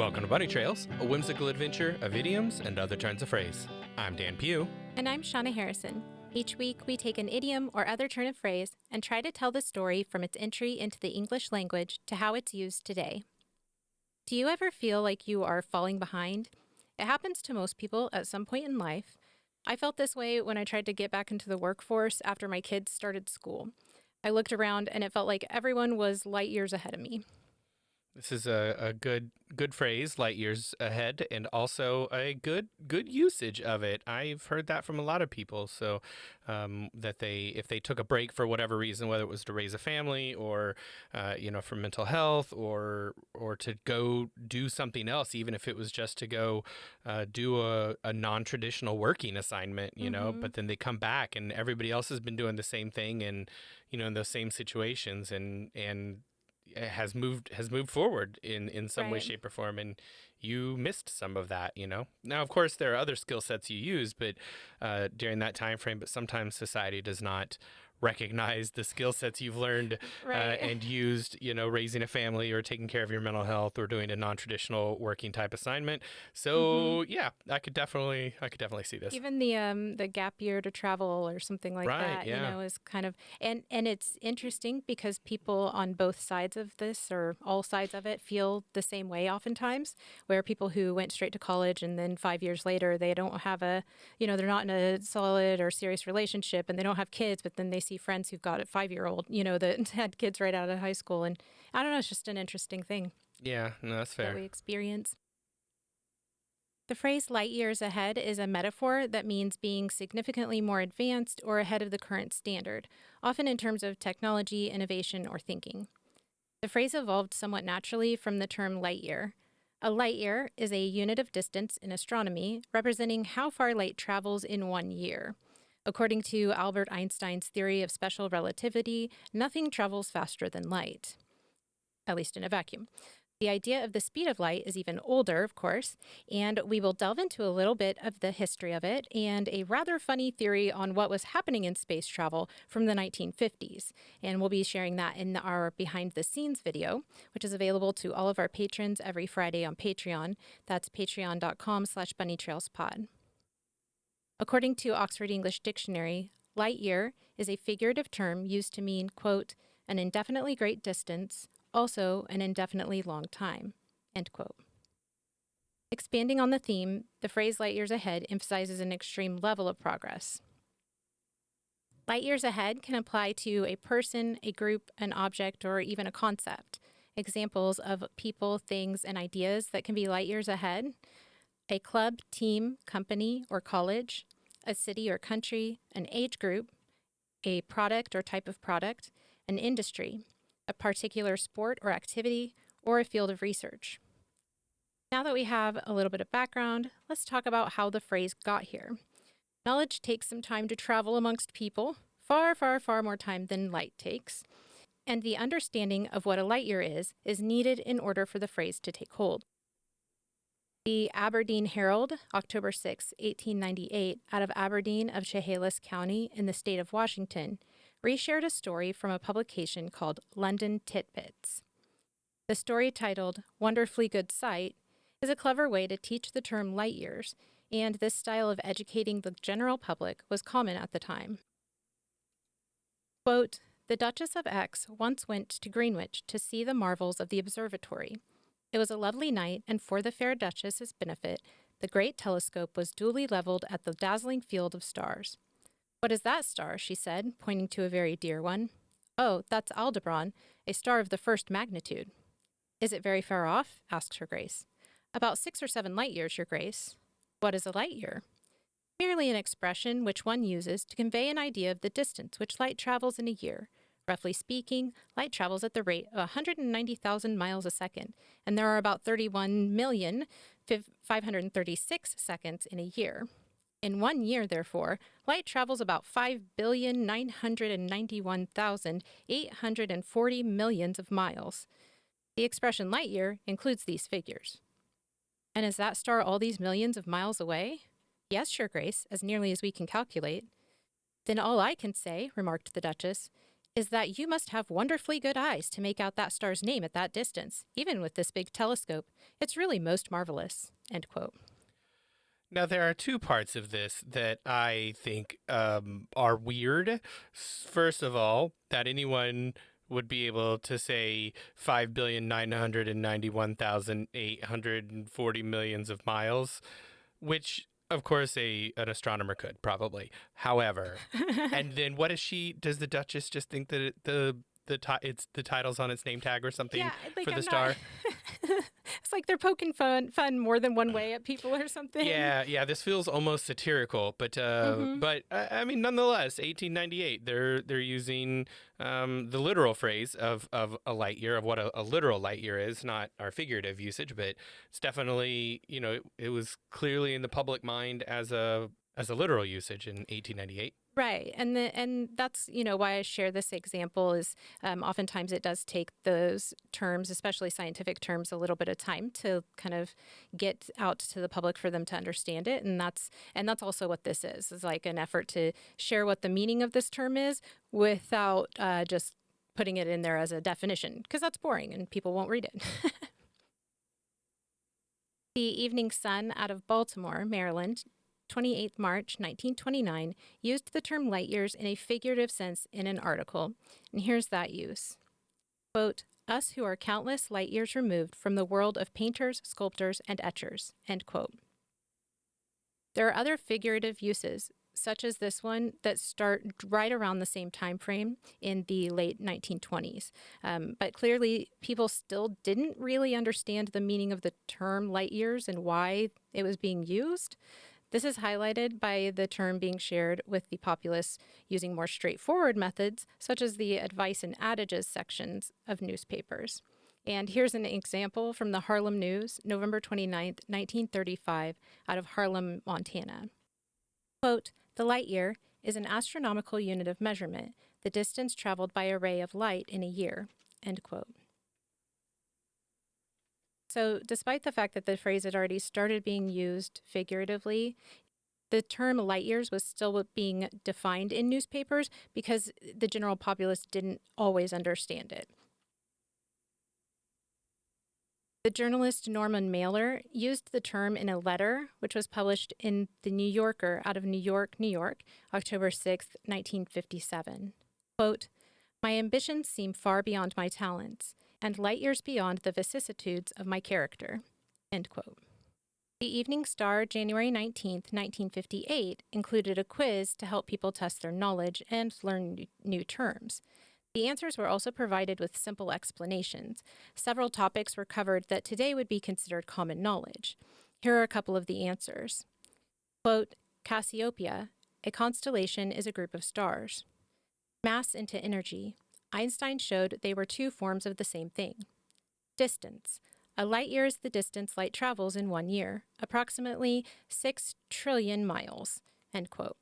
Welcome to Bunny Trails, a whimsical adventure of idioms and other turns of phrase. I'm Dan Pugh. And I'm Shauna Harrison. Each week, we take an idiom or other turn of phrase and try to tell the story from its entry into the English language to how it's used today. Do you ever feel like you are falling behind? It happens to most people at some point in life. I felt this way when I tried to get back into the workforce after my kids started school. I looked around and it felt like everyone was light years ahead of me. This is a good phrase, light years ahead, and also a good usage of it. I've heard that from a lot of people. So that if they took a break for whatever reason, whether it was to raise a family or for mental health or to go do something else, even if it was just to go do a non-traditional working assignment, but then they come back and everybody else has been doing the same thing and in those same situations and has moved forward in some way, shape, or form, and you missed some of that. Now, of course, there are other skill sets you use, but during that time frame. But sometimes society does not recognize the skill sets you've learned and used, raising a family or taking care of your mental health or doing a non-traditional working type assignment. So yeah, I could definitely see this. Even the gap year to travel or something like that, is kind of, and it's interesting because people on both sides of this or all sides of it feel the same way oftentimes, where people who went straight to college and then 5 years later, they don't have they're not in a solid or serious relationship and they don't have kids, but then they see friends who've got a 5-year-old, that had kids right out of high school. And I don't know, it's just an interesting thing. Yeah, no, that's fair. That we experience. The phrase light years ahead is a metaphor that means being significantly more advanced or ahead of the current standard, often in terms of technology, innovation, or thinking. The phrase evolved somewhat naturally from the term light year. A light year is a unit of distance in astronomy, representing how far light travels in 1 year. According to Albert Einstein's theory of special relativity, nothing travels faster than light, at least in a vacuum. The idea of the speed of light is even older, of course, and we will delve into a little bit of the history of it and a rather funny theory on what was happening in space travel from the 1950s. And we'll be sharing that in our behind the scenes video, which is available to all of our patrons every Friday on Patreon. That's patreon.com/bunnytrailspod. According to Oxford English Dictionary, light year is a figurative term used to mean, quote, an indefinitely great distance, also an indefinitely long time, end quote. Expanding on the theme, the phrase light years ahead emphasizes an extreme level of progress. Light years ahead can apply to a person, a group, an object, or even a concept. Examples of people, things, and ideas that can be light years ahead: a club, team, company, or college, a city or country, an age group, a product or type of product, an industry, a particular sport or activity, or a field of research. Now that we have a little bit of background, let's talk about how the phrase got here. Knowledge takes some time to travel amongst people, far, far, far more time than light takes. And the understanding of what a light year is needed in order for the phrase to take hold. The Aberdeen Herald, October 6, 1898, out of Aberdeen of Chehalis County in the state of Washington, reshared a story from a publication called London Titbits. The story, titled Wonderfully Good Sight, is a clever way to teach the term light years, and this style of educating the general public was common at the time. Quote, the Duchess of X once went to Greenwich to see the marvels of the observatory. It was a lovely night, and for the fair Duchess's benefit, the great telescope was duly leveled at the dazzling field of stars. What is that star? She said, pointing to a very dear one. Oh, that's Aldebaran, a star of the first magnitude. Is it very far off? Asked her Grace. About 6 or 7 light years, your Grace. What is a light year? Merely an expression which one uses to convey an idea of the distance which light travels in a year. Roughly speaking, light travels at the rate of 190,000 miles a second, and there are about 31,536 seconds in a year. In 1 year, therefore, light travels about 5,991,840 millions of miles. The expression light year includes these figures. And is that star all these millions of miles away? Yes, your Grace, as nearly as we can calculate. Then all I can say, remarked the Duchess, is that you must have wonderfully good eyes to make out that star's name at that distance, even with this big telescope. It's really most marvelous. End quote. Now, there are two parts of this that I think are weird. First of all, that anyone would be able to say 5,991,840 millions of miles, which, of course, an astronomer could probably. However, and then what is she? Does the Duchess just think that it's the title's on its name tag or something Yeah, like for the I'm not. star? It's like they're poking fun more than one way at people or something. Yeah. This feels almost satirical, Mm-hmm. but I mean, nonetheless, 1898. They're using the literal phrase of a light year, of what a literal light year is, not our figurative usage, but it's definitely, it was clearly in the public mind as a literal usage in 1898. Right, and that's why I share this example is oftentimes it does take those terms, especially scientific terms, a little bit of time to kind of get out to the public for them to understand it, and that's also what this is like an effort to share what the meaning of this term is without just putting it in there as a definition because that's boring and people won't read it. The Evening Sun out of Baltimore, Maryland, 28th March 1929, used the term light years in a figurative sense in an article. And here's that use. Quote, us who are countless light years removed from the world of painters, sculptors, and etchers. End quote. There are other figurative uses, such as this one, that start right around the same time frame in the late 1920s. But clearly, people still didn't really understand the meaning of the term light years and why it was being used. This is highlighted by the term being shared with the populace using more straightforward methods, such as the advice and adages sections of newspapers. And here's an example from the Harlem News, November 29th, 1935, out of Harlem, Montana. Quote, the light year is an astronomical unit of measurement, the distance traveled by a ray of light in a year. End quote. So, despite the fact that the phrase had already started being used figuratively, the term light years was still being defined in newspapers because the general populace didn't always understand it. The journalist Norman Mailer used the term in a letter which was published in The New Yorker out of New York, New York, October 6, 1957. Quote, my ambitions seem far beyond my talents, and light years beyond the vicissitudes of my character. End quote. The Evening Star, January 19th, 1958, included a quiz to help people test their knowledge and learn new terms. The answers were also provided with simple explanations. Several topics were covered that today would be considered common knowledge. Here are a couple of the answers. Quote, Cassiopeia, a constellation is a group of stars. Mass into energy. Einstein showed they were two forms of the same thing. Distance. A light year is the distance light travels in 1 year, approximately 6 trillion miles. End quote.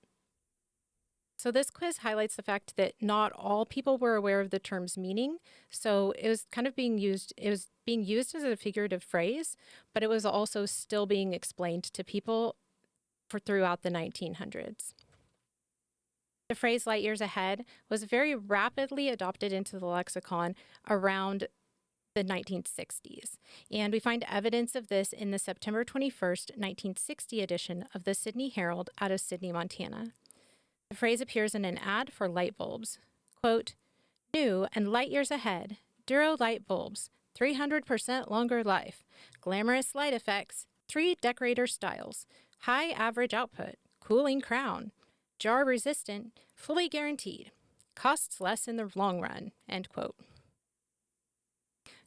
So this quiz highlights the fact that not all people were aware of the term's meaning. So it was kind of it was being used as a figurative phrase, but it was also still being explained to people throughout the 1900s. The phrase light years ahead was very rapidly adopted into the lexicon around the 1960s. And we find evidence of this in the September 21st, 1960 edition of the Sydney Herald out of Sydney, Montana. The phrase appears in an ad for light bulbs. Quote, new and light years ahead, Duro light bulbs, 300% longer life, glamorous light effects, 3 decorator styles, high average output, cooling crown, jar resistant, fully guaranteed, costs less in the long run, end quote.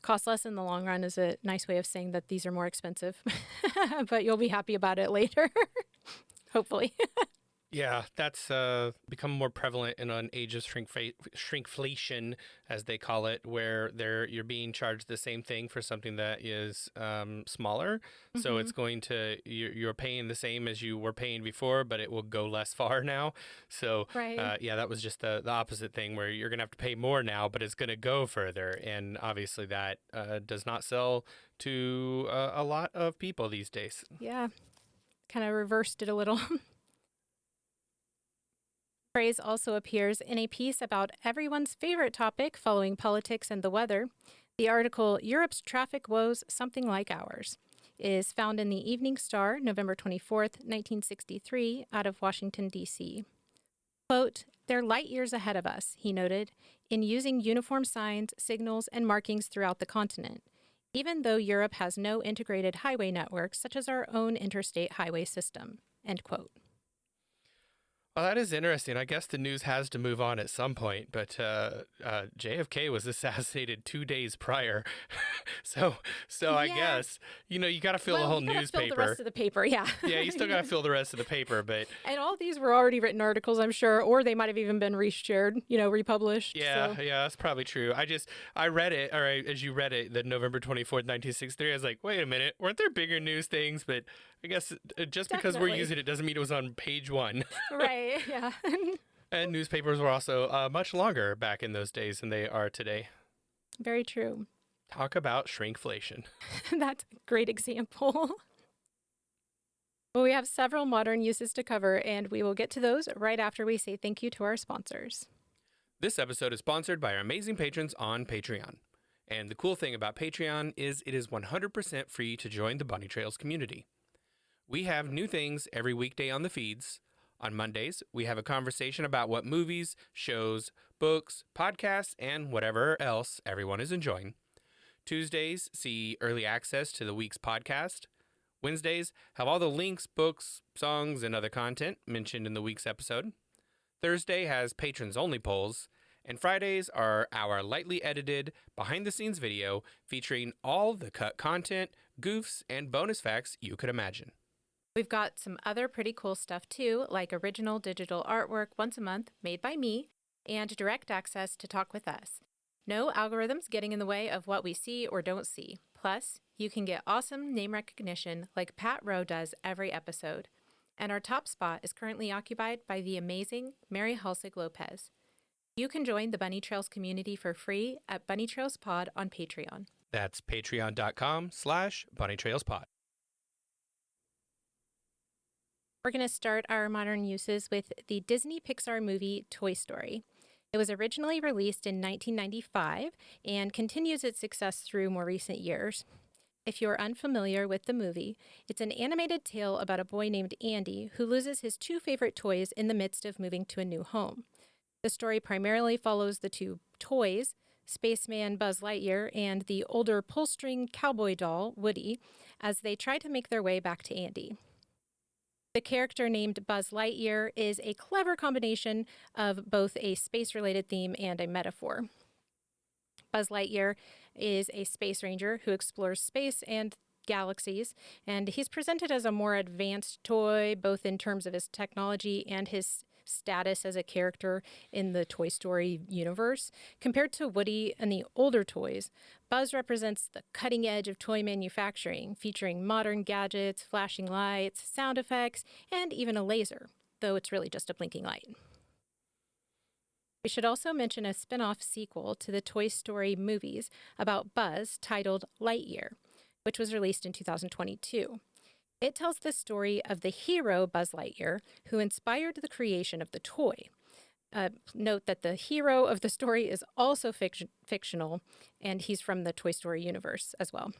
Cost less in the long run is a nice way of saying that these are more expensive, but you'll be happy about it later, hopefully. Yeah, that's become more prevalent in an age of shrinkflation, as they call it, where you're being charged the same thing for something that is smaller. So Mm-hmm. it's you're paying the same as you were paying before, but it will go less far now. So Right. yeah, that was just the opposite thing, where you're gonna have to pay more now, but it's gonna go further, and obviously that does not sell to a lot of people these days. Yeah. Kind of reversed it a little. Phrase also appears in a piece about everyone's favorite topic following politics and the weather. The article, Europe's Traffic Woes Something Like Ours, is found in the Evening Star, November 24th, 1963, out of Washington, D.C. Quote, "They're light years ahead of us," he noted, in using uniform signs, signals, and markings throughout the continent, even though Europe has no integrated highway network such as our own interstate highway system. End quote. Well, that is interesting. I guess the news has to move on at some point, but JFK was assassinated 2 days prior, so I Yeah. guess you got to fill the Well, whole you gotta fill the rest newspaper. of the paper, yeah. Yeah, you still got to fill the rest of the paper, but And all these were already written articles, I'm sure, or they might have even been reshared, republished. yeah, So yeah, that's probably true. I read it, all right, as you read it, the November 24th, 1963. I was like, wait a minute, weren't there bigger news things? But I guess just because we're definitely. using it doesn't mean it was on page one. Right, yeah. And newspapers were also much longer back in those days than they are today. Very true. Talk about shrinkflation. That's a great example. Well, we have several modern uses to cover, and we will get to those right after we say thank you to our sponsors. This episode is sponsored by our amazing patrons on Patreon. And the cool thing about Patreon is it is 100% free to join the Bunny Trails community. We have new things every weekday on the feeds. On Mondays, we have a conversation about what movies, shows, books, podcasts, and whatever else everyone is enjoying. Tuesdays see early access to the week's podcast. Wednesdays have all the links, books, songs, and other content mentioned in the week's episode. Thursday has patrons only polls. And Fridays are our lightly edited, behind the scenes video featuring all the cut content, goofs, and bonus facts you could imagine. We've got some other pretty cool stuff too, like original digital artwork once a month made by me and direct access to talk with us. No algorithms getting in the way of what we see or don't see. Plus, you can get awesome name recognition like Pat Rowe does every episode. And our top spot is currently occupied by the amazing Mary Halsig Lopez. You can join the Bunny Trails community for free at Bunny Trails Pod on Patreon. That's patreon.com/bunnytrailspod. We're going to start our modern uses with the Disney Pixar movie Toy Story. It was originally released in 1995 and continues its success through more recent years. If you're unfamiliar with the movie, it's an animated tale about a boy named Andy who loses his two favorite toys in the midst of moving to a new home. The story primarily follows the two toys, Spaceman Buzz Lightyear and the older pull-string cowboy doll, Woody, as they try to make their way back to Andy. The character named Buzz Lightyear is a clever combination of both a space-related theme and a metaphor. Buzz Lightyear is a space ranger who explores space and galaxies, and he's presented as a more advanced toy, both in terms of his technology and his status as a character in the Toy Story universe. Compared to Woody and the older toys, Buzz represents the cutting edge of toy manufacturing, featuring modern gadgets, flashing lights, sound effects, and even a laser, though it's really just a blinking light. We should also mention a spin-off sequel to the Toy Story movies about Buzz titled Lightyear, which was released in 2022. It tells the story of the hero Buzz Lightyear, who inspired the creation of the toy. Note that the hero of the story is also fictional, and he's from the Toy Story universe as well.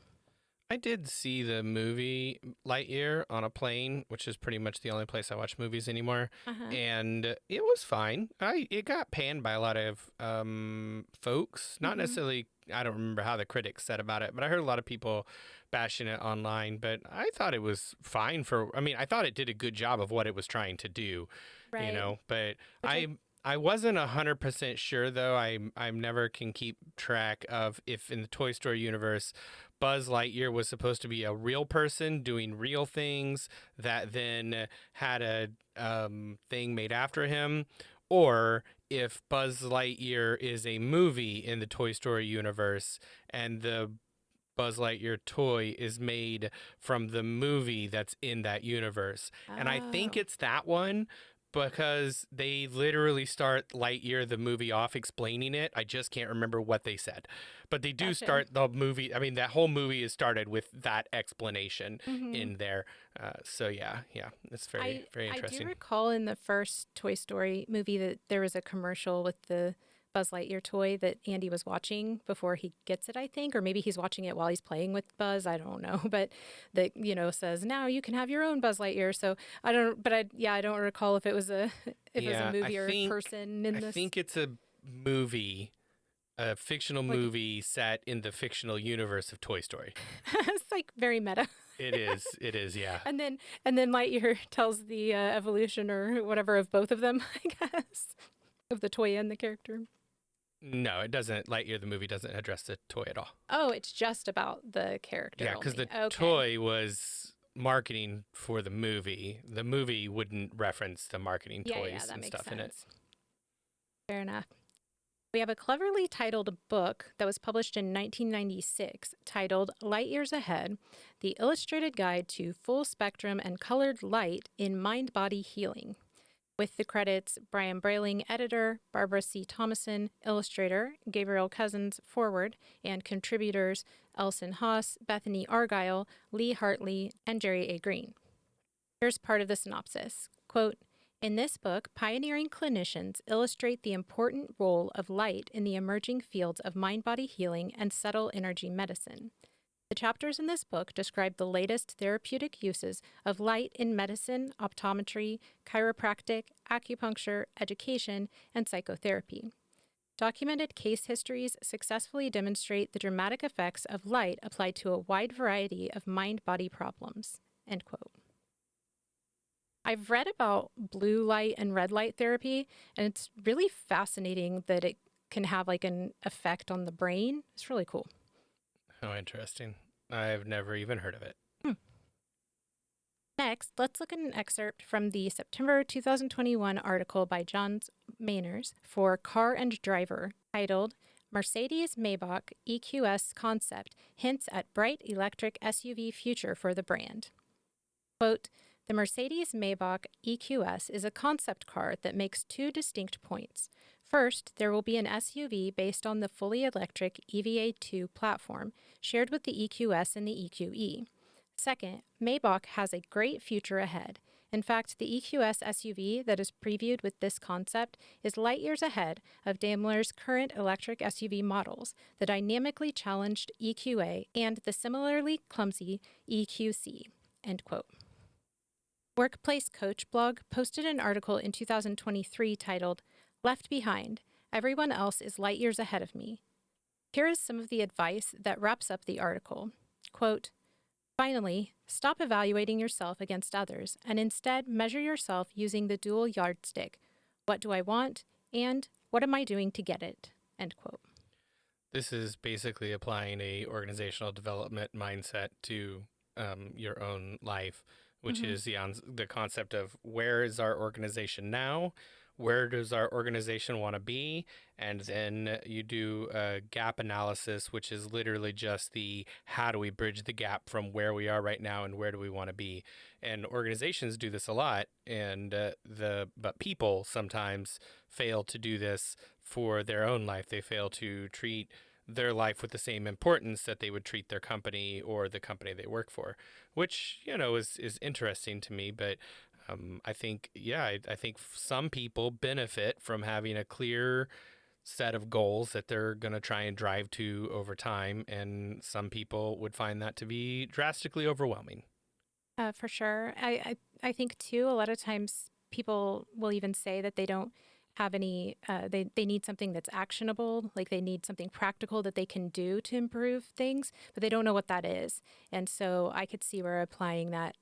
I did see the movie Lightyear on a plane, which is pretty much the only place I watch movies anymore, and it was fine. It got panned by a lot of folks, not necessarily. I don't remember how the critics said about it, but I heard a lot of people bashing it online. But I thought it was fine I thought it did a good job of what it was trying to do, Right. But Which I wasn't 100% sure though. I never can keep track of if in the Toy Story universe, Buzz Lightyear was supposed to be a real person doing real things that then had a thing made after him, or if Buzz Lightyear is a movie in the Toy Story universe and the Buzz Lightyear toy is made from the movie that's in that universe. And I think Oh. it's that one, because they literally start Lightyear the movie off explaining it. I just can't remember what they said, but they do Gotcha. start the movie. I mean, that whole movie is started with that explanation Hmm. in there. So yeah, it's very very I do interesting. recall in the first Toy Story movie that there was a commercial with the Buzz Lightyear toy that Andy was watching before he gets it, I think, or maybe he's watching it while he's playing with Buzz. I don't know, but that says now you can have your own Buzz Lightyear. So I don't, but I don't recall if it was a if it was a Yeah, movie or a person I in this. think it's a movie, a fictional Like movie set in the fictional universe of Toy Story. it's like very meta. It is. It is. Yeah. And then Lightyear tells the evolution or whatever of both of them, I guess, of the toy and the character. No, it doesn't. Lightyear the movie doesn't address the toy at all. Oh, it's just about the character Yeah, because only. the Okay. toy was marketing for the movie. The movie wouldn't reference the marketing Yeah, yeah, toys that and makes stuff in it. sense. Fair enough. We have a cleverly titled book that was published in 1996 titled Light Years Ahead: The Illustrated Guide to Full Spectrum and Colored Light in Mind Body Healing. With the credits Brian Brayling, editor, Barbara C. Thomason, illustrator, Gabriel Cousins, forward, and contributors Elson Haas, Bethany Argyle, Lee Hartley, and Jerry A. Green. Here's part of the synopsis. Quote, in this book, pioneering clinicians illustrate the important role of light in the emerging fields of mind body healing and subtle energy medicine. The chapters in this book describe the latest therapeutic uses of light in medicine, optometry, chiropractic, acupuncture, education, and psychotherapy. Documented case histories successfully demonstrate the dramatic effects of light applied to a wide variety of mind body problems. End quote. I've read about blue light and red light therapy, and it's really fascinating that it can have like an effect on the brain. It's really cool. Oh, interesting. I've never even heard of it. Hmm. Next, let's look at an excerpt from the September 2021 article by John Mainers for Car and Driver titled Mercedes Maybach EQS Concept Hints at Bright Electric SUV Future for the Brand. Quote, the Mercedes Maybach EQS is a concept car that makes two distinct points. First, there will be an SUV based on the fully electric EVA2 platform shared with the EQS and the EQE. Second, Maybach has a great future ahead. In fact, the EQS SUV that is previewed with this concept is light years ahead of Daimler's current electric SUV models, the dynamically challenged EQA and the similarly clumsy EQC. End quote. Workplace Coach blog posted an article in 2023 titled, Left Behind, Everyone Else is Light Years Ahead of Me. Here is some of the advice that wraps up the article. Quote, finally, stop evaluating yourself against others and instead measure yourself using the dual yardstick. What do I want? And what am I doing to get it? End quote. This is basically applying a organizational development mindset to your own life, which Mm-hmm. is the concept of where is our organization now, where does our organization want to be, and then you do a gap analysis, which is literally just the how do we bridge the gap from where we are right now and where do we want to be. And organizations do this a lot, and but people sometimes fail to do this for their own life. They fail to treat their life with the same importance that they would treat their company or the company they work for, which is interesting to me. But I think I think some people benefit from having a clear set of goals that they're going to try and drive to over time, and some people would find that to be drastically overwhelming. For sure. I think too, a lot of times people will even say that they don't have any, they need something that's actionable, like they need something practical that they can do to improve things, but they don't know what that is. And so I could see where applying that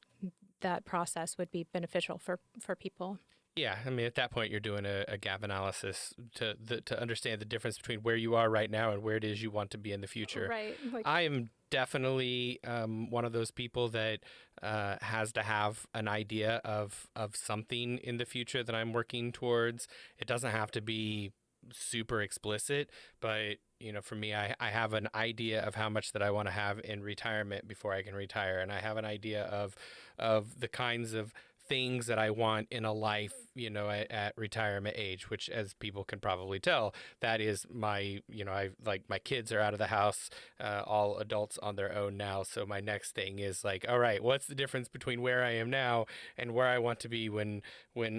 process would be beneficial for people. Yeah, I mean, at that point, you're doing a gap analysis to understand the difference between where you are right now and where it is you want to be in the future. Right. Like, I am definitely one of those people that has to have an idea of something in the future that I'm working towards. It doesn't have to be super explicit, but for me, I have an idea of how much that I want to have in retirement before I can retire, and I have an idea of the kinds of things that I want in a life, at retirement age, which, as people can probably tell, that is my, I like my kids are out of the house, all adults on their own now. So my next thing is like, all right, what's the difference between where I am now and where I want to be when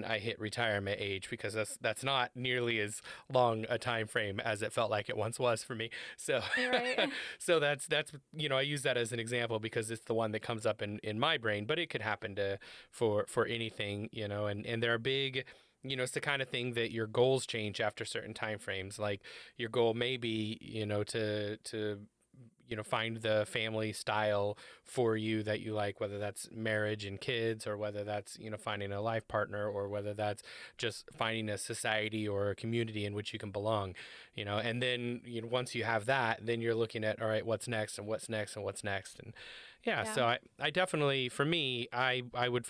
I hit retirement age? Because that's not nearly as long a time frame as it felt like it once was for me. So, You're right. so that's I use that as an example because it's the one that comes up in my brain, but it could happen to for anything, and there are big, it's the kind of thing that your goals change after certain time frames. Like your goal may be, to find the family style for you that you like, whether that's marriage and kids, or whether that's, finding a life partner, or whether that's just finding a society or a community in which you can belong, and then, once you have that, then you're looking at, all right, what's next and what's next and what's next. And yeah, Yeah. so I definitely, for me, I would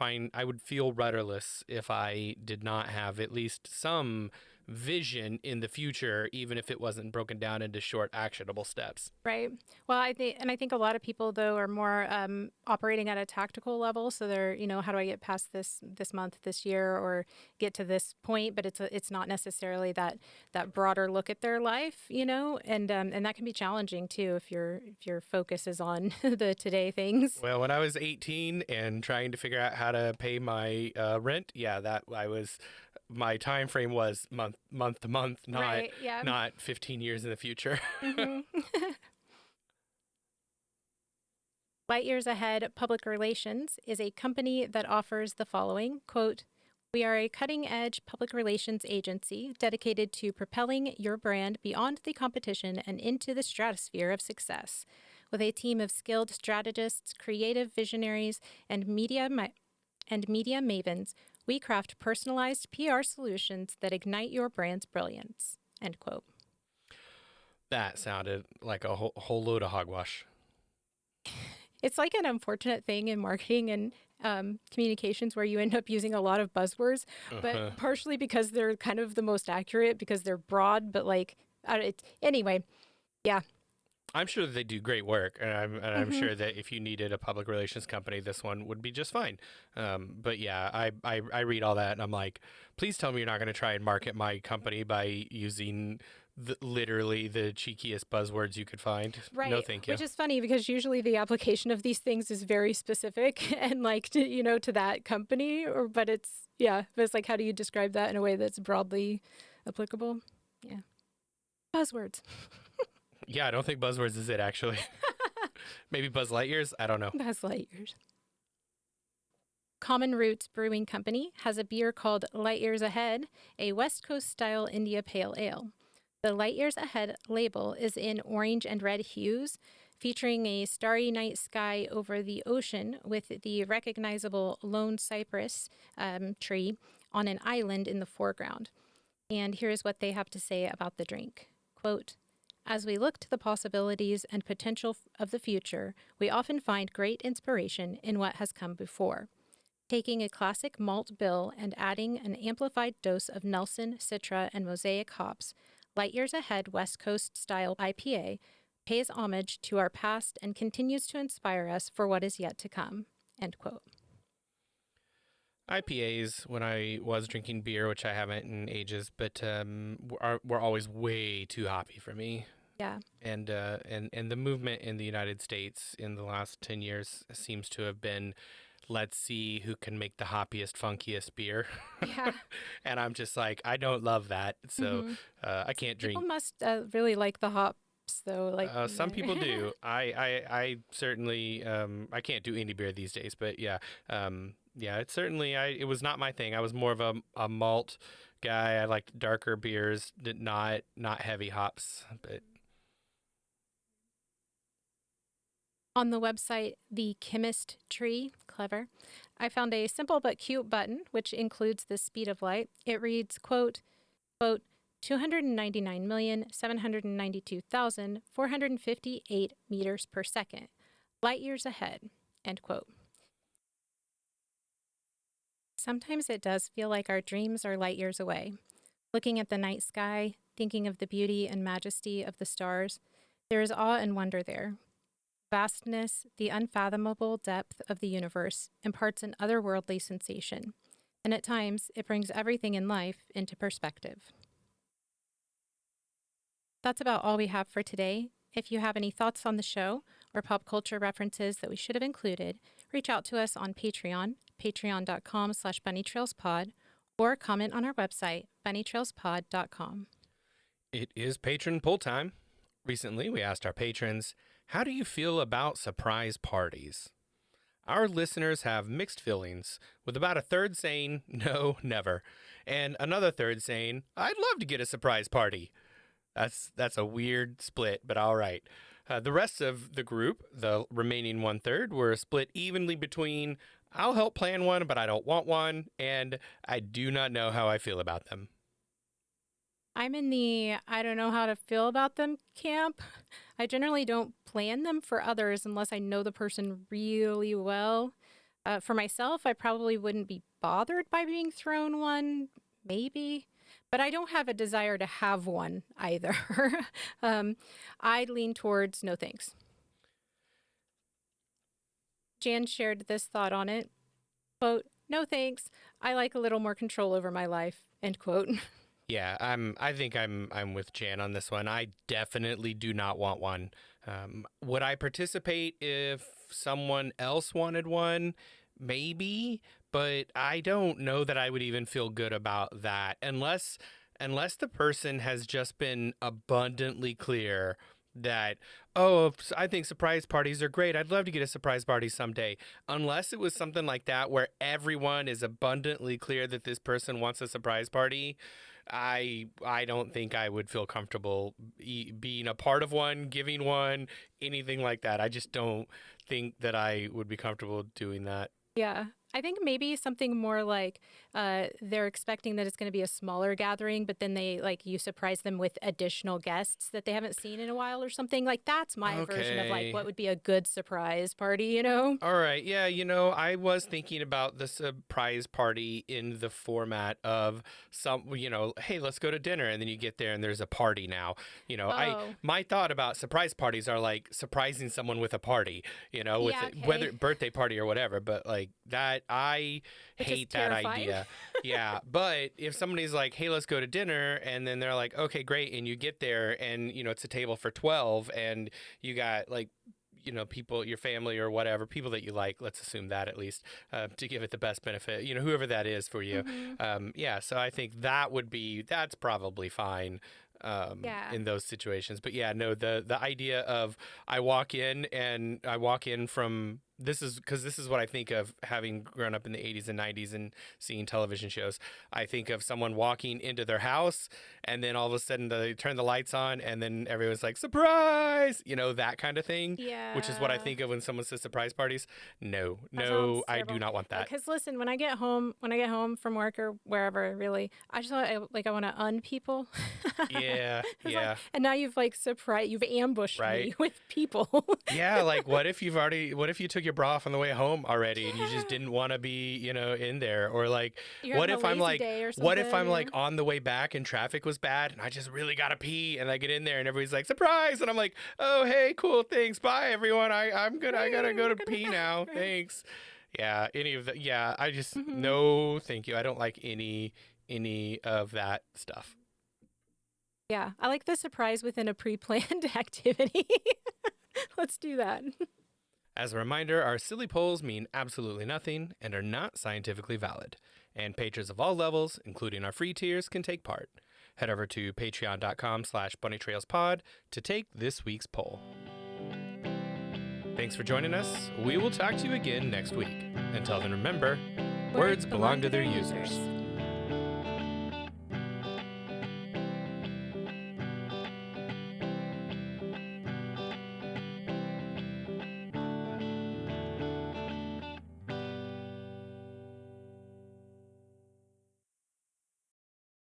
feel rudderless if I did not have at least some vision in the future, even if it wasn't broken down into short, actionable steps. Right. Well, I think a lot of people though are more operating at a tactical level. So they're, how do I get past this month, this year, or get to this point? But it's not necessarily that broader look at their life, and that can be challenging too if your focus is on the today things. Well, when I was 18 and trying to figure out how to pay my rent, yeah, that I was my time frame was month to month, not Right. Yeah. not 15 years in the future. Hmm. Light Years Ahead Public Relations is a company that offers the following quote, "We are a cutting edge public relations agency dedicated to propelling your brand beyond the competition and into the stratosphere of success. With a team of skilled strategists, creative visionaries, and media mavens, we craft personalized PR solutions that ignite your brand's brilliance." End quote. That sounded like a whole load of hogwash. It's like an unfortunate thing in marketing and communications where you end up using a lot of buzzwords, but Uh-huh. partially because they're kind of the most accurate because they're broad. But like, anyway, yeah. I'm sure that they do great work, and I'm Hmm. sure that if you needed a public relations company, this one would be just fine. But yeah, I read all that and I'm like, please tell me you're not going to try and market my company by using literally the cheekiest buzzwords you could find. No, Right. thank you. Which is funny because usually the application of these things is very specific and like, to that company but but it's like, how do you describe that in a way that's broadly applicable? Yeah. Buzzwords. Yeah, I don't think buzzwords is it actually. Maybe Buzz Lightyears. I don't know. Buzz Lightyears. Common Roots Brewing Company has a beer called Light Years Ahead, a West Coast style India Pale Ale. The Light Years Ahead label is in orange and red hues, featuring a starry night sky over the ocean with the recognizable lone cypress tree on an island in the foreground. And here's what they have to say about the drink. Quote, "As we look to the possibilities and potential of the future, we often find great inspiration in what has come before. Taking a classic malt bill and adding an amplified dose of Nelson, Citra, and Mosaic hops, Light Years Ahead West Coast Style IPA pays homage to our past and continues to inspire us for what is yet to come." End quote. IPAs, when I was drinking beer, which I haven't in ages, but were always way too hoppy for me. Yeah. And the movement in the United States in the last 10 years seems to have been, let's see who can make the hoppiest, funkiest beer. Yeah. And I'm just like, I don't love that. So Hmm. I can't People drink. must really like the hops, though. Like, Some people do. I certainly, I can't do any beer these days, but yeah. Yeah, it's certainly, it was not my thing. I was more of a malt guy. I liked darker beers, not heavy hops, but on the website The Chemist Tree, clever, I found a simple but cute button which includes the speed of light. It reads, quote 299,792,458 meters per second, light years ahead, end quote. Sometimes it does feel like our dreams are light years away. Looking at the night sky, thinking of the beauty and majesty of the stars, there is awe and wonder there. Vastness, the unfathomable depth of the universe, imparts an otherworldly sensation. and at times it brings everything in life into perspective. That's about all we have for today. If you have any thoughts on the show or pop culture references that we should have included, reach out to us on Patreon, patreon.com/bunnytrailspod, or comment on our website, bunnytrailspod.com. It is patron pull time. Recently, we asked our patrons, how do you feel about surprise parties? Our listeners have mixed feelings, with about a third saying, no, never, and another third saying, I'd love to get a surprise party. That's a weird split, but all right. The rest of the group, the remaining one third, were split evenly between I'll help plan one, but I don't want one, and I do not know how I feel about them. I'm in the I don't know how to feel about them camp. I generally don't plan them for others unless I know the person really well. For myself, I probably wouldn't be bothered by being thrown one, maybe, but I don't have a desire to have one either. I'd lean towards no thanks. Jan shared this thought on it. Quote, no thanks. I like a little more control over my life. End quote. Yeah, I think I'm with Jan on this one. I definitely do not want one. Would I participate if someone else wanted one? Maybe, but I don't know that I would even feel good about that unless the person has just been abundantly clear that, oh, I think surprise parties are great. I'd love to get a surprise party someday. Unless it was something like that where everyone is abundantly clear that this person wants a surprise party, I don't think I would feel comfortable being a part of one, giving one, anything like that. I just don't think that I would be comfortable doing that. Yeah. I think maybe something more like they're expecting that it's going to be a smaller gathering, but then you surprise them with additional guests that they haven't seen in a while or something. Like that's my version of like Okay. what would be a good surprise party, you know? All right. Yeah, I was thinking about the surprise party in the format of hey, let's go to dinner, and then you get there and there's a party now. I Oh, my thought about surprise parties are like surprising someone with a party, with yeah, whether okay. birthday party or whatever, but like that I Which is hate that terrifying. idea. Yeah, but if somebody's like, "Hey, let's go to dinner," and then they're like, "Okay, great," and you get there and it's a table for 12 and you got like people, your family or whatever, people that you like, let's assume that at least, to give it the best benefit, whoever that is for you. Hmm. Yeah, so I think that's probably fine Yeah. in those situations. But yeah, no, the idea of I walk in from this is what I think of having grown up in the 80s and 90s and seeing television shows. I think of someone walking into their house and then all of a sudden they turn the lights on and then everyone's like, surprise, that kind of thing, which is what I Yeah. think of when someone says surprise parties. No, That no, sounds I do terrible. not want that. Because listen, when I get home from work or wherever, really, I just I want to people. Yeah, It's like, yeah, and now you've ambushed right. me with people. Yeah, like what if you took your bra off on the way home already and you just didn't want to be, in there? Or like, You're having a lazy day or what if something, I'm you like know? on the way back and traffic was bad and I just really gotta pee and I get in there and everybody's like, surprise! And I'm like, oh, hey, cool, thanks, bye everyone. I'm good. I gotta Great, go we're to gonna pee go. now. Right. Thanks. Yeah, any of that. Yeah, I just, Hmm. no, thank you. I don't like any of that stuff. Yeah, I like the surprise within a pre-planned activity. Let's do that. As a reminder, our silly polls mean absolutely nothing and are not scientifically valid, and patrons of all levels, including our free tiers, can take part. Head over to patreon.com/bunnytrailspod to take this week's poll. Thanks for joining us. We will talk to you again next week. Until then, remember, words belong to their users.